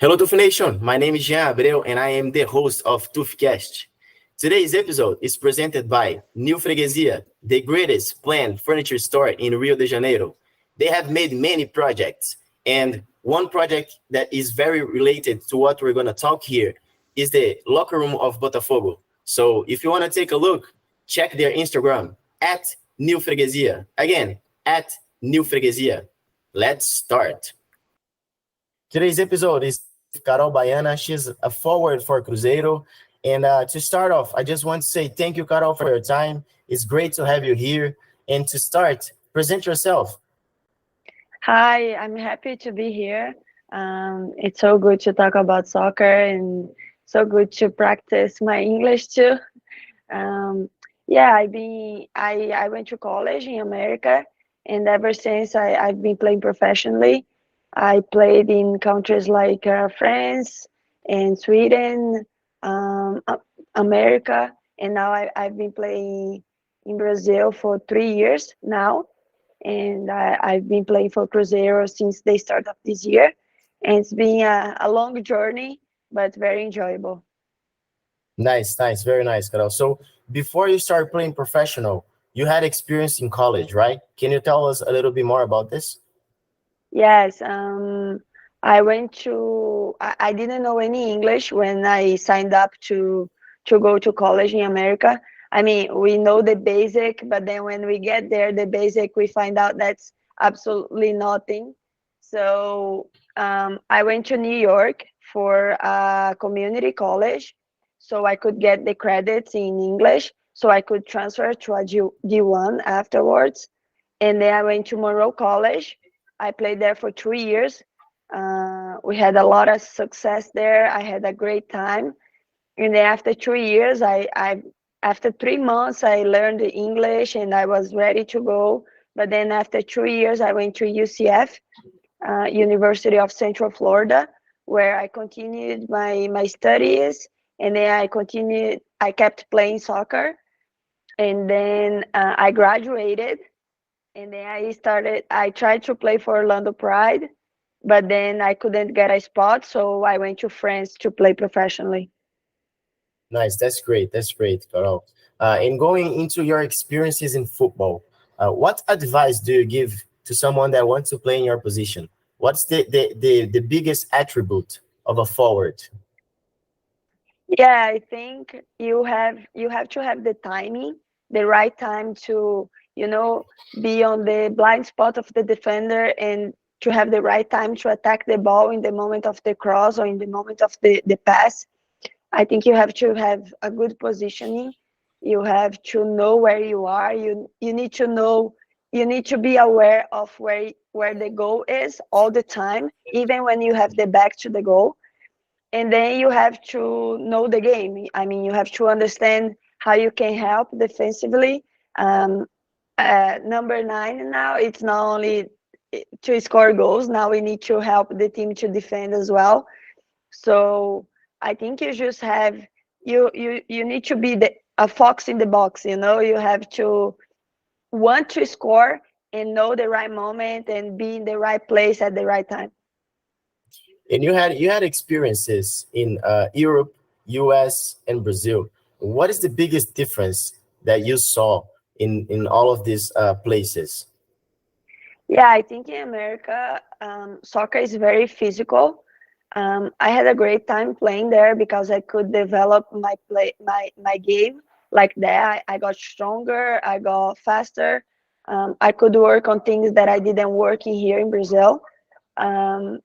Hello, TUFE Nation. My name is Jean Abreu, and I am the host of TUFEcast. Today's episode is presented by New Freguesia, the greatest planned furniture store in Rio de Janeiro. They have made many projects, and one project that is very related to what we're going to talk here is the locker room of Botafogo. So if you want to take a look, check their Instagram at New Freguesia. Again, at New Freguesia. Let's start. Today's episode is with Carol Baiana. She's a forward for Cruzeiro. And to start off, I just want to say thank you, Carol, for your time. It's great to have you here. And to start, present yourself. Hi, I'm happy to be here. It's so good to talk about soccer and so good to practice my English too. Yeah, I went to college in America, and ever since I've been playing professionally. I played in countries like France and Sweden, America, and now I've been playing in Brazil for 3 years now, and I've been playing for Cruzeiro since the start of this year, and it's been a long journey, but very enjoyable. Nice, very nice, Carol. So before you start playing professional, you had experience in college, right? Can you tell us a little bit more about this? Yes, I went to. I didn't know any English when I signed up to go to college in America. I mean, we know the basic, but then when we get there, the basic we find out that's absolutely nothing. So I went to New York for a community college, so I could get the credits in English, so I could transfer to a D1 afterwards. And then I went to Monroe College. I played there for 3 years. We had a lot of success there. I had a great time. And then after 3 years, after 3 months, I learned English and I was ready to go. But then after 3 years, I went to UCF, University of Central Florida, where I continued my studies. And then I kept playing soccer. And then I graduated, and then I tried to play for Orlando Pride, but then I couldn't get a spot, so I went to France to play professionally. Nice, that's great, Carol. And going into your experiences in football, what advice do you give to someone that wants to play in your position? What's the biggest attribute of a forward? Yeah, I think you have to have the timing, the right time to, you know, be on the blind spot of the defender and to have the right time to attack the ball in the moment of the cross or in the moment of the pass. I think you have to have a good positioning. You have to know where you are. You need to know. You need to be aware of where the goal is all the time, even when you have the back to the goal. And then you have to know the game. I mean, you have to understand how you can help defensively. Um, Number nine now, it's not only to score goals. Now we need to help the team to defend as well. So I think you just have you need to be a fox in the box. You know, you have to want to score and know the right moment and be in the right place at the right time. And you had experiences in Europe, US, and Brazil. What is the biggest difference that you saw in all of these places? Yeah, I think in America, soccer is very physical. I had a great time playing there because I could develop my game like that. I got stronger, I got faster. I could work on things that I didn't work in here in Brazil. Um,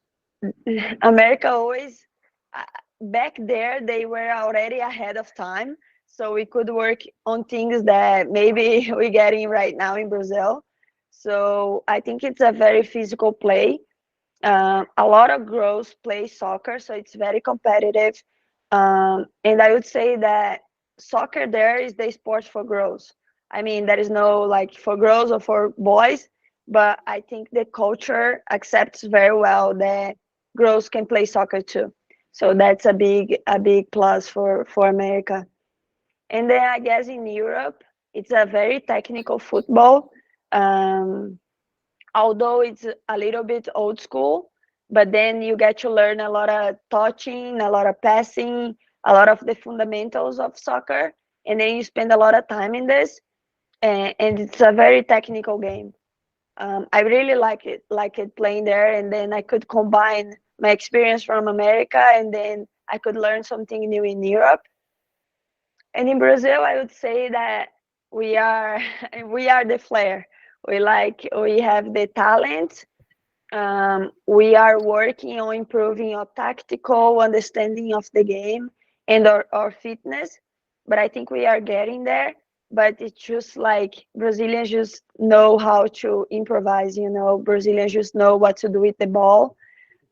America always uh, back there they were already ahead of time, so we could work on things that maybe we're getting right now in Brazil. So I think it's a very physical play. A lot of girls play soccer, so it's very competitive. And I would say that soccer there is the sport for girls. I mean, there is no like for girls or for boys, but I think the culture accepts very well that girls can play soccer too. So that's a big plus for America. And then I guess in Europe, it's a very technical football. Um, Although it's a little bit old school, but then you get to learn a lot of touching, a lot of passing, a lot of the fundamentals of soccer, and then you spend a lot of time in this, and it's a very technical game. I really like it playing there, and then I could combine my experience from America, and then I could learn something new in Europe. And in Brazil, I would say that we are we are the flair. We have the talent. We are working on improving our tactical understanding of the game and our fitness, but I think we are getting there. But it's just like Brazilians just know how to improvise. Brazilians just know what to do with the ball.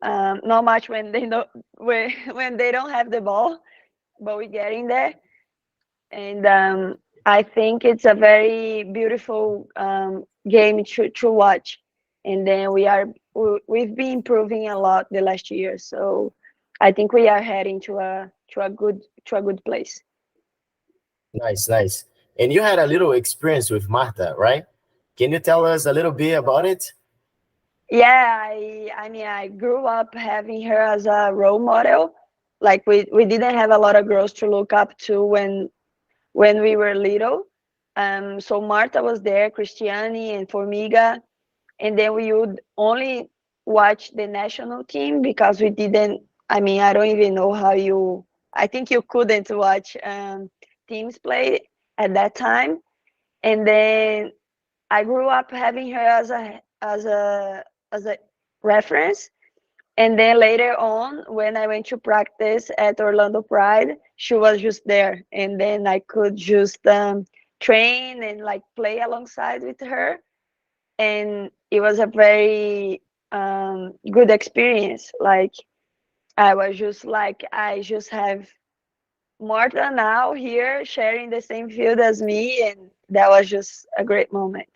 Not much when they know when they don't have the ball, but we're getting there. And I think it's a very beautiful game to watch. And then we've been improving a lot the last year, so I think we are heading to a good place. Nice, nice. And you had a little experience with Marta, right? Can you tell us a little bit about it? Yeah, I mean, I grew up having her as a role model. Like we didn't have a lot of girls to look up to when we were little. So Marta was there, Cristiane and Formiga, and then we would only watch the national team because we didn't. I mean, I don't even know how you. I think you couldn't watch teams play at that time. And then I grew up having her as a reference. And then later on, when I went to practice at Orlando Pride, she was just there, and then I could just train and like play alongside with her, and it was a very good experience. Like I just have Marta now here sharing the same field as me, and that was just a great moment.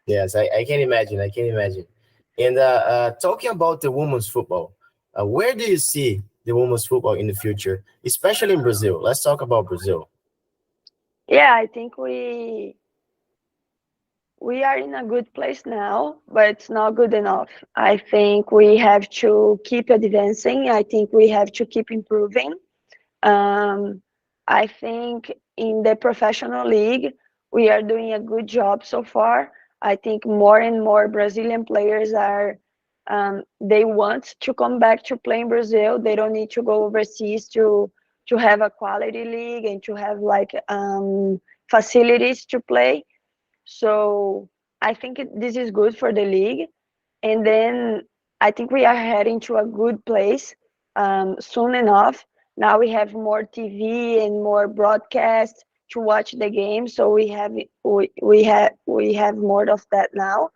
Yes, I can imagine. I can imagine. And talking about the women's football, where do you see the women's football in the future, especially in Brazil? Let's talk about Brazil. Yeah, I think we are in a good place now, but it's not good enough. I think we have to keep advancing. I think we have to keep improving. Um, I think in the professional league, we are doing a good job so far. I think more and more Brazilian players they want to come back to play in Brazil. They don't need to go overseas to have a quality league and to have like facilities to play. So I think this is good for the league. And then I think we are heading to a good place soon enough. Now we have more TV and more broadcast to watch the game, so we have more of that now.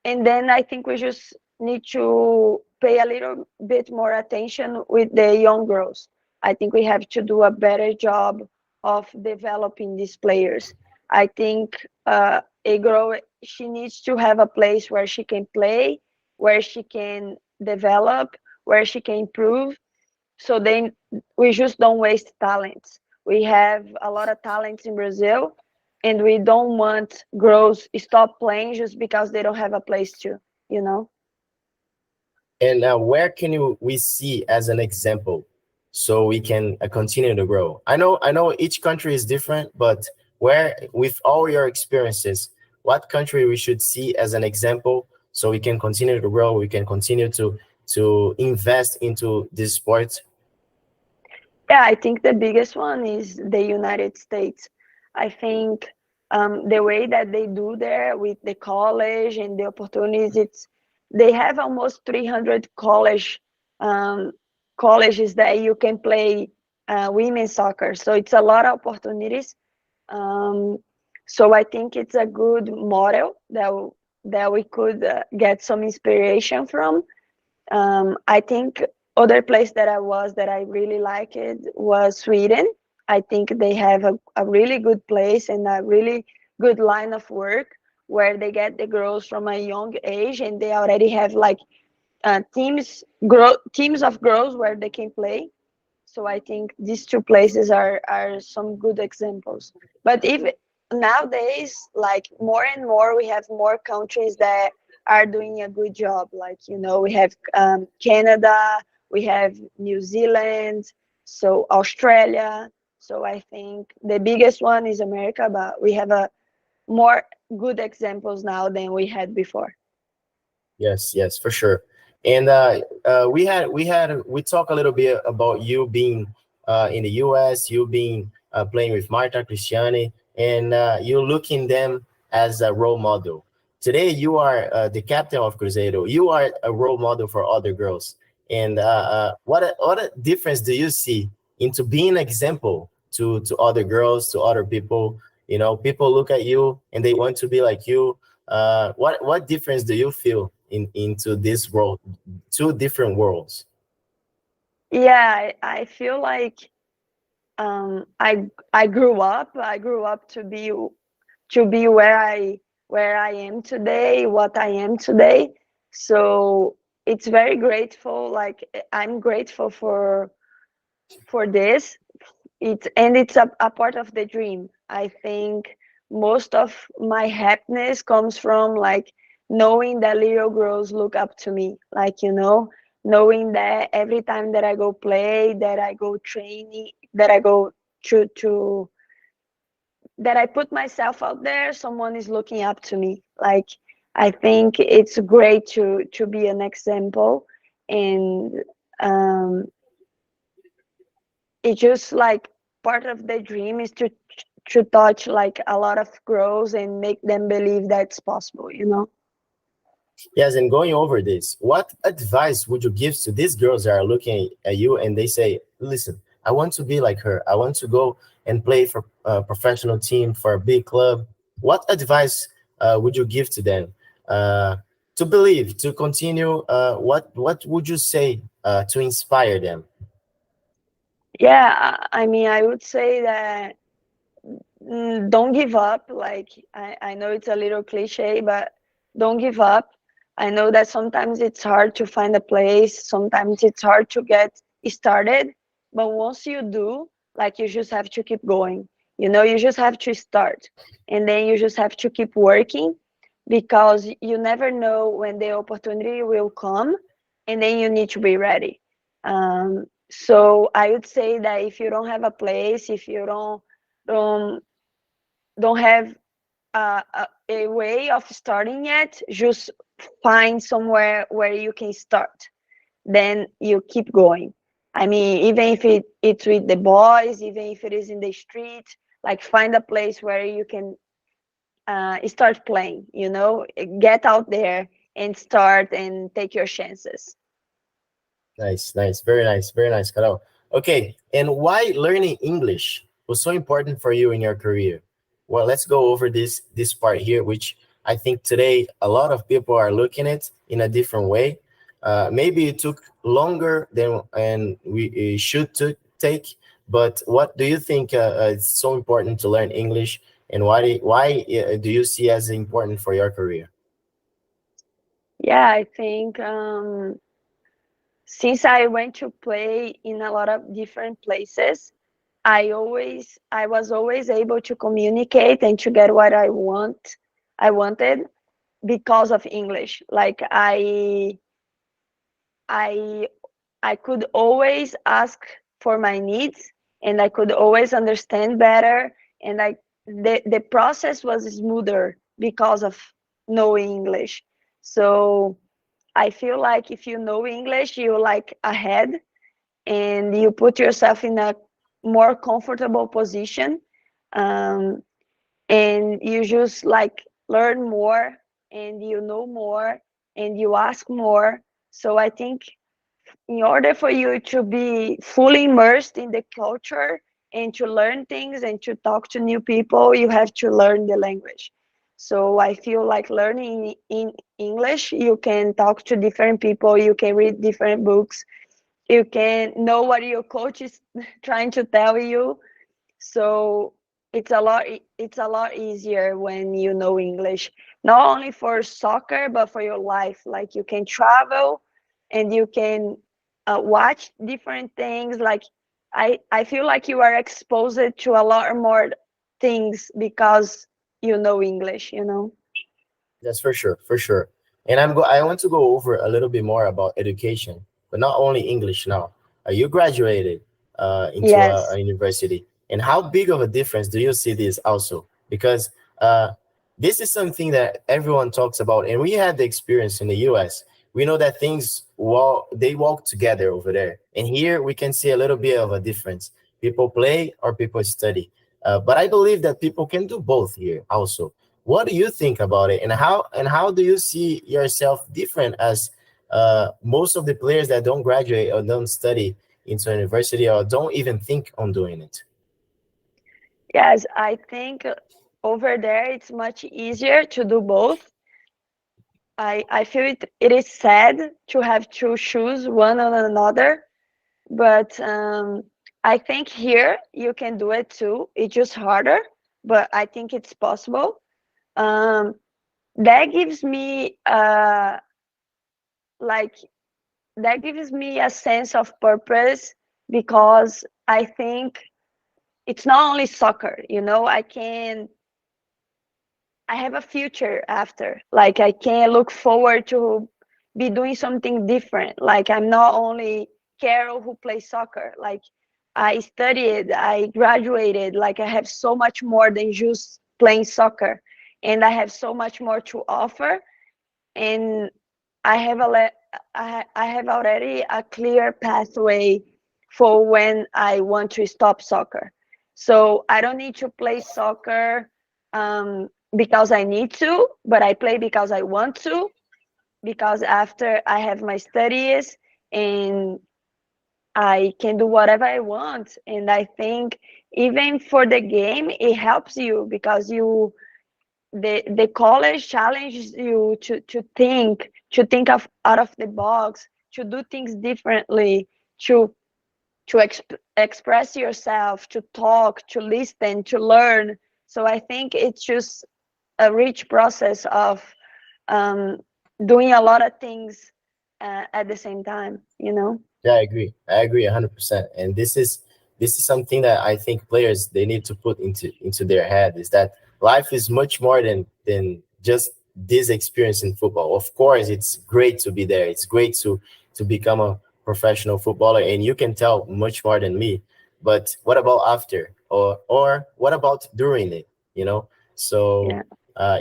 And then I think we just need to pay a little bit more attention with the young girls. I think we have to do a better job of developing these players. I think a girl, she needs to have a place where she can play, where she can develop, where she can improve. So then we just don't waste talents. We have a lot of talents in Brazil, and we don't want girls stop playing just because they don't have a place to, you know? And where can we see as an example so we can continue to grow? I know each country is different, but where, with all your experiences, what country we should see as an example so we can continue to grow, we can continue to invest into this sport? Yeah, I think the biggest one is the United States. I think the way that they do there with the college and the opportunities, they have almost 300 um, colleges that you can play women's soccer. So it's a lot of opportunities. Um, so I think it's a good model that we could get some inspiration from. I think other place that I was that I really liked it was Sweden. I think they have a really good place and a really good line of work where they get the girls from a young age, and they already have like teams of girls where they can play. So I think these two places are some good examples. But if nowadays, like more and more, we have more countries that are doing a good job. Like, we have Canada, we have New Zealand, so Australia. So I think the biggest one is America, but we have a more good examples now than we had before. Yes, yes, for sure. And we talk a little bit about you being in the U.S., you being playing with Marta, Cristiane, and you looking them as a role model. Today, you are the captain of Cruzeiro. You are a role model for other girls. And what a difference do you see into being an example to other girls, to other people? You know, people look at you and they want to be like you. What difference do you feel into this world, two different worlds? Yeah, I feel like I grew up. I grew up to be where I am today, what I am today. So it's very grateful. Like, I'm grateful for this. It's a part of the dream. I think most of my happiness comes from, like, knowing that little girls look up to me. Like, knowing that every time that I go play, that I go training, that I go to that I put myself out there, someone is looking up to me. Like, I think it's great to be an example, and um, it's just like part of the dream is to touch like a lot of girls and make them believe that's possible. Yes, and going over this, what advice would you give to these girls that are looking at you and they say, listen, I want to be like her. I want to go and play for a professional team, for a big club. What advice would you give to them to believe, to continue? What would you say to inspire them? Yeah, I mean, I would say that, don't give up. Like, I know it's a little cliche, but don't give up. I know that sometimes it's hard to find a place, sometimes it's hard to get started, but once you do, like, you just have to keep going. You just have to start, and then you just have to keep working, because you never know when the opportunity will come, and then you need to be ready. So I would say that if you don't have a place, if you don't don't have a way of starting yet, just find somewhere where you can start. Then you keep going. I mean, even if it's with the boys, even if it is in the street, like, find a place where you can start playing. Get out there and start and take your chances. Nice, nice, very nice, Carol. Okay, and why learning English was so important for you in your career? Well, let's go over this part here, which I think today a lot of people are looking at in a different way. Maybe it took longer than and we should to take, but what do you think it's so important to learn English, and why do you see as important for your career? Yeah, I think, since I went to play in a lot of different places, I was always able to communicate and to get what I wanted, because of English. Like, I I could always ask for my needs, and I could always understand better, and the process was smoother because of knowing English. So I feel like if you know English, you're like ahead, and you put yourself in a more comfortable position, um, and you just, like, learn more, and you know more, and you ask more. So I think, in order for you to be fully immersed in the culture and to learn things and to talk to new people, you have to learn the language. So I feel like learning in English, you can talk to different people, you can read different books, you can know what your coach is trying to tell you. So it's a lot easier when you know English, not only for soccer but for your life. Like, you can travel, and you can watch different things. Like, I feel like you are exposed to a lot more things because you know English. That's for sure, for sure. And I want to go over a little bit more about education, but not only English now. You graduated into a Yes. university, and how big of a difference do you see this also? Because this is something that everyone talks about, and we had the experience in the U.S. We know that things they walk together over there, and here we can see a little bit of a difference. People play or people study, but I believe that people can do both here also. What do you think about it, and how do you see yourself different as most of the players that don't graduate or don't study into university or don't even think on doing it? Yes, I think over there it's much easier to do both. I feel it is sad to have to choose one on another, but I think here you can do it too. It's just harder, but I think it's possible. Um, that gives me like that gives me a sense of purpose, because I think it's not only soccer, I have a future after. Like, I can look forward to be doing something different. Like, I'm not only Carol who plays soccer. Like, I studied, I graduated. Like, I have so much more than just playing soccer, and I have so much more to offer. And I have I have already a clear pathway for when I want to stop soccer. So I don't need to play soccer because I need to, but I play because I want to. Because after I have my studies, and I can do whatever I want. And I think even for the game, it helps you, because the college challenges you to think of out of the box, to do things differently, to express yourself, to talk, to listen, to learn. So I think it's just a rich process of um, doing a lot of things at the same time. Yeah, I agree. I agree 100%. And this is something that I think players they need to put into their head, is that life is much more than just this experience in football. Of course, it's great to be there. It's great to become a professional footballer, and you can tell much more than me. But what about after, or what about during it? You know, so Yeah.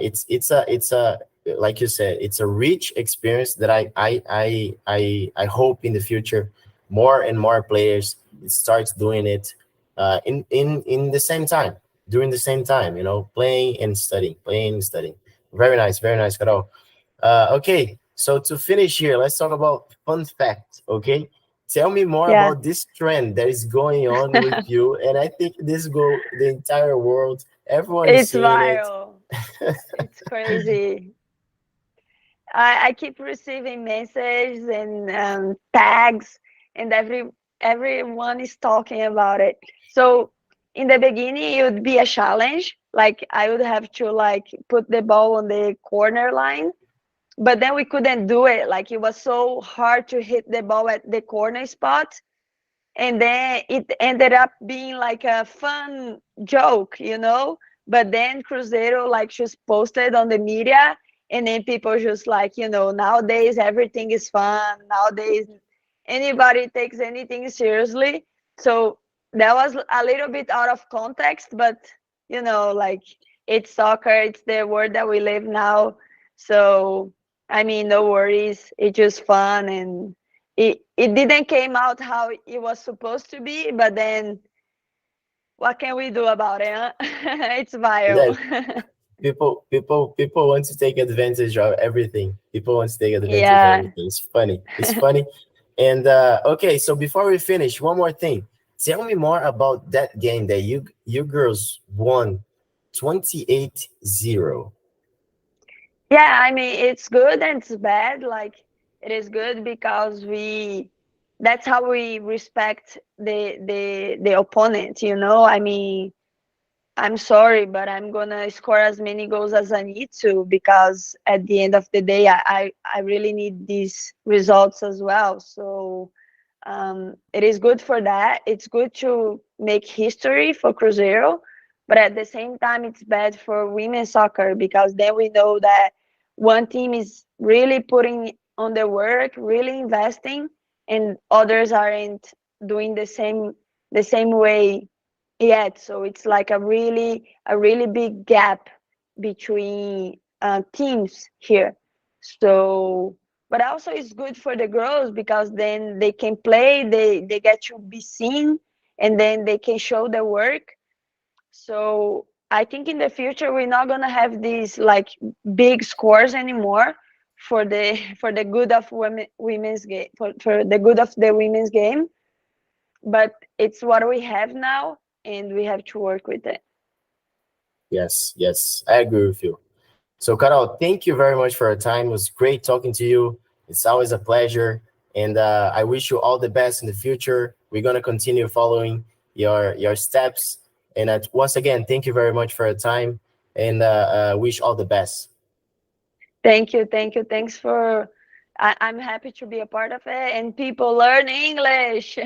it's a like you said, it's a rich experience that I hope in the future more and more players starts doing it in the same time, during the same time, playing and studying, playing and studying. Very nice, Carol. Okay, so to finish here, let's talk about fun fact. Okay, tell me more Yeah. about this trend that is going on with you, and I think this go the entire world. Everyone is It's seeing it. viral. It's crazy. I keep receiving messages and tags, and everyone is talking about it. So in the beginning, it would be a challenge. Like, I would have to like put the ball on the corner line, but then we couldn't do it. Like, it was so hard to hit the ball at the corner spot. And then it ended up being like a fun joke. But then Cruzeiro like just posted on the media, and then people just like, nowadays everything is fun. Nowadays anybody takes anything seriously. So that was a little bit out of context, but like, it's soccer, it's the world that we live now. So I mean, no worries, it's just fun. And it didn't came out how it was supposed to be, but then what can we do about it, huh? It's Yeah, viral. people want to take advantage of everything. People want to take advantage of Yeah. everything. It's funny. And okay, so before we finish, one more thing. Tell me more about that game that you girls won 28-0. Yeah, I mean, it's good and it's bad. Like, it is good because that's how we respect the opponent. I mean, I'm sorry, but I'm gonna score as many goals as I need to, because at the end of the day, I really need these results as well. So it is good for that. It's good to make history for Cruzeiro, but at the same time, it's bad for women's soccer, because then we know that one team is really putting on their work, really investing, and others aren't doing the same way yet. So it's like a really big gap between teams here. So, but also it's good for the girls because then they can play, they get to be seen, and then they can show their work. So I think in the future we're not gonna have these like big scores anymore for the for the good of women's game, for the good of the women's game. But it's what we have now, and we have to work with it. Yes, yes, I agree with you. So, Carol, thank you very much for your time. It was great talking to you. It's always a pleasure, and I wish you all the best in the future. We're gonna continue following your steps. And once again, thank you very much for your time, and wish all the best. Thank you, thank you. Thanks for. I'm happy to be a part of it, and people learn English.